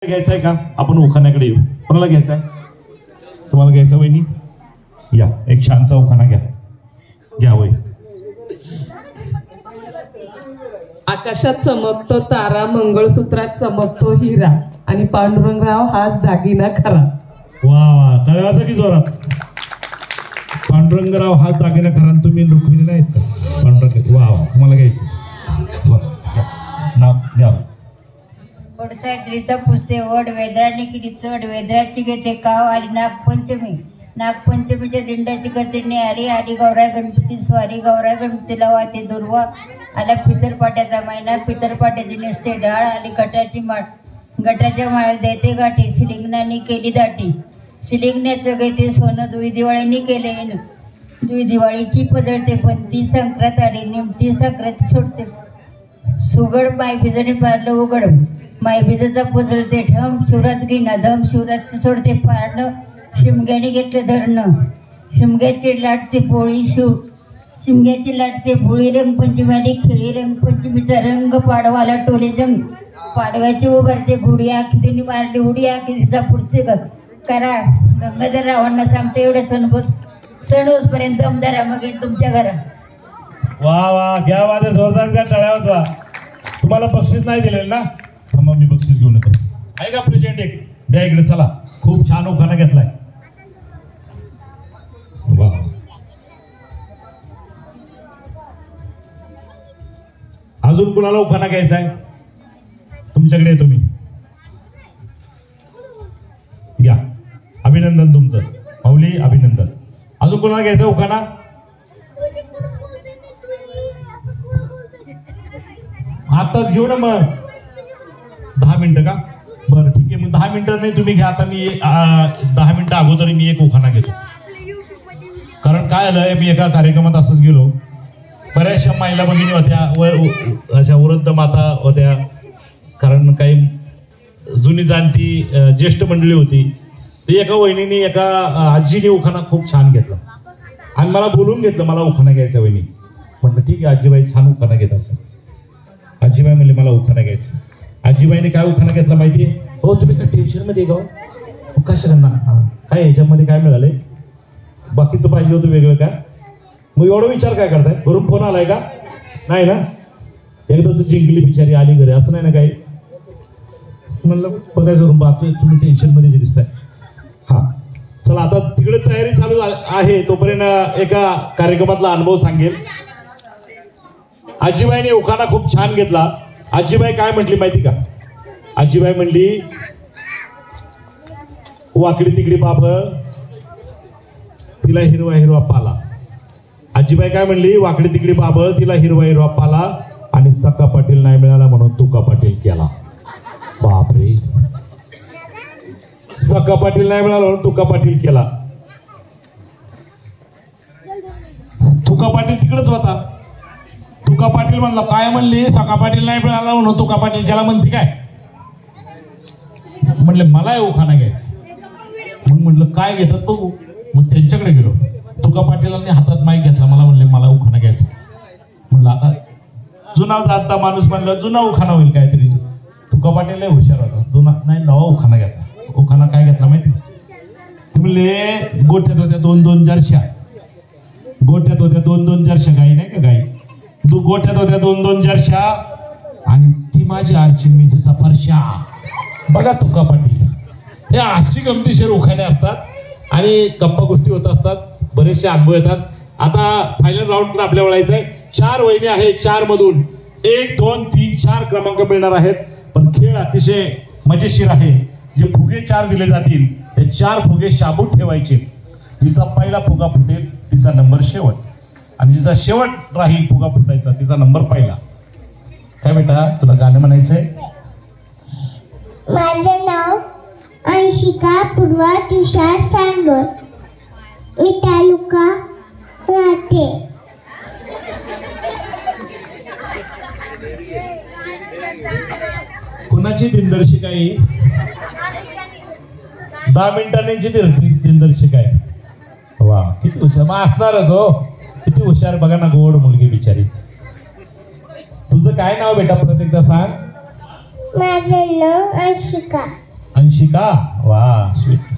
घ्यायचंय का आपण उखाण्याकडे येऊ. कोणाला घ्यायचंय? तुम्हाला घ्यायचं वहिनी? या एक छानसा उखाणा घ्या. घ्या वय. आकाशात चमकतो तारा, मंगळसूत्रात चमकतो हिरा, आणि पांडुरंगराव हाच दागिना खरा. वा वा, तळ्याचा की जोरात. पांडुरंगराव हाच दागिना खरा. तुम्ही रुक्मिणी नाहीत का? पांडुरंग. वा वा, तुम्हाला घ्यायचं. नाव द्या. वडसावित्रीचा पुसते वड, वेदराने केली चढ, वेदराची घेते काव, आली नागपंचमी. नागपंचमीच्या दिंड्याची गर्दीने आली, आली गौराय गणपती स्वारी, गौराय गणपतीला वाते दुर्वा. आला पितरपाट्याचा महिना, पितरपाट्याची नेसते डाळ, आली गटाची माळ, गटाच्या माळ्याला देते गाठी, शिलिंगणाने केली दाटी. शिलिंगण्याचं घेते सोनं, दुई दिवाळीने केले हेन, दुई दिवाळीची पजळते, पण ती संक्रांत आली, निमती संक्रांत सोडते. सुगड मायबीजाने पारलं उघड, मायबीजाचा पजळते ठम, शिवरात घेणं धम, शिवरात सोडते पारणं, शिमग्याने घेतलं धरणं. शिमग्याची लाटते पोळी, शिमग्याची लाटते पोळी, रंगपंचमी आली खेळी, रंगपंचमीचा रंग पाडवाला टोले जंग. पाडव्याची उभारते घोडी, आखी तिने मारली उडी, आखी तिचा पुढचे करा. गंगाधर रावांना सांगते एवढे सण होसपर्यंत दमदारा मग येईल तुमच्या घरात. वा वा, घ्या वादे जोरदार द्या, टाळ्यावर वा. तुम्हाला बक्षीस नाही दिलेलं ना? थांबा, मी बक्षीस घेऊन येतो. आहे का प्रेझेंट? एक द्या इकडे. चला, खूप छान उखाणा घेतलाय. वा, अजून कुणाला उखाणा घ्यायचा आहे? तुमच्याकडे येतो मी. घ्या. अभिनंदन तुमचं माऊली, अभिनंदन. अजून कोणाला घ्यायचा उखाणा? आताच घेऊ ना मग. 10 मिनिटं का? बरं ठीक आहे, मग 10 मिनिटं नाही तुम्ही घ्या. आता मी 10 मिनिटं अगोदर मी एक उखाणा घेतो. कारण काय झालंय, मी एका कार्यक्रमात असंच गेलो, बऱ्याचशा महिला भगिनी होत्या, अशा वृद्ध माता होत्या, कारण काही जुनी जाणती ज्येष्ठ मंडळी होती. ती एका वहिनीने, एका आजीने उखाणा खूप छान घेतला आणि मला बोलून घेतलं, मला उखाणा घ्यायचा. वहिनी म्हटलं ठीक आहे आजीबाई, छान उखाणा घेत असं. आजीबाई म्हणले मला उखाणा घ्यायचं. आजीबाईने काय उखाणा घेतला माहितीये? हो, तुम्ही काय टेन्शन मध्ये गाव कशा ना, काय ह्याच्यामध्ये काय मिळालंय, बाकीचं पाहिजे होतं वेगळं का? मग एवढा विचार काय करताय? घरून फोन आलाय का? नाही ना? एकदाच जिंकली बिचारी, आली घरी, असं नाही ना काही? म्हणलं बघायचं बाकी, तुम्ही टेन्शन मध्ये जे दिसताय. हा चला, आता तिकडे तयारी चालू आहे, तोपर्यंत एका कार्यक्रमातला अनुभव सांगेल. आजीबाईने उखाणा खूप छान घेतला. आजीबाई काय म्हटली माहिती का? आजीबाई म्हणली, वाकडी तिकडी बाप, तिला हिरवा हिरवा पाला. आजीबाई काय म्हणली? वाकडी तिकडी बाब, तिला हिरवा हिरवा पाला, आणि सका पाटील नाही मिळाला म्हणून तुका पाटील केला. बापरे, सका पाटील नाही मिळाला म्हणून तुका पाटील केला. तुका पाटील तिकडेच होता. तुका पाटील म्हणला, काय म्हणली? सका पाटील नाही मिळाला म्हणून तुका पाटील केला म्हणते काय? म्हणले मला उखाणा घ्यायचा. मग म्हटलं काय घेतात बघू. मग त्यांच्याकडे गेलो. तुका पाटीलांनी हातात माईक घेतला, मला म्हणले मला उखाणा घ्यायचा. म्हणलं आता जुना जाता माणूस, म्हणलं जुना उखाणा होईल काहीतरी. तुका पाटील लय हुशार होता, जुना नाही, नवा उखाणा घेतला. उखाणा काय घेतला माहिती? ते म्हणले, गोठ्यात होत्या 2-2 जर्शा, गोठ्यात होत्या 2-2 जर्शा, गाई नाही का गाई, गोठ्यात होत्या 2-2 जर्शा, आणि ती माझी आरची, मी तिचा परशा. बघा तुका पाटील, हे अशी गमतीशीर उखाणे असतात आणि गप्पा गोष्टी होत असतात, बरेचसे अनुभव येतात. आता फायनल राऊंड आपल्या वळायचं आहे. 4 वहिनी आहेत, 4 मधून 1, 2, 3, 4 क्रमांक मिळणार आहेत. पण खेळ अतिशय मजेशीर आहे. जे फुगे 4 दिले जातील, ते 4 फुगे शाबूत ठेवायचे. जिचा पहिला फुगा फुटेल तिचा नंबर शेवट, आणि जिचा शेवट राहील फुगा फुटायचा तिचा नंबर पहिला. काय बेटा, तुला गाणं म्हणायचंय? माझं नाव अंशिका पूर्वा तुषार सांगोर, मी तालुका राहते. कुणाची दिनदर्शिका आहे? 10 मिनिटांची दिनदर्शिका आहे. वा, किती हुशार. मग असणारच हो, किती हुशार. बघा ना, गोड मुलगी बिचारी. तुझं काय नाव बेटा, परत एकदा सांग. माझं नाव अंशिका. अंशिका वा स्वीट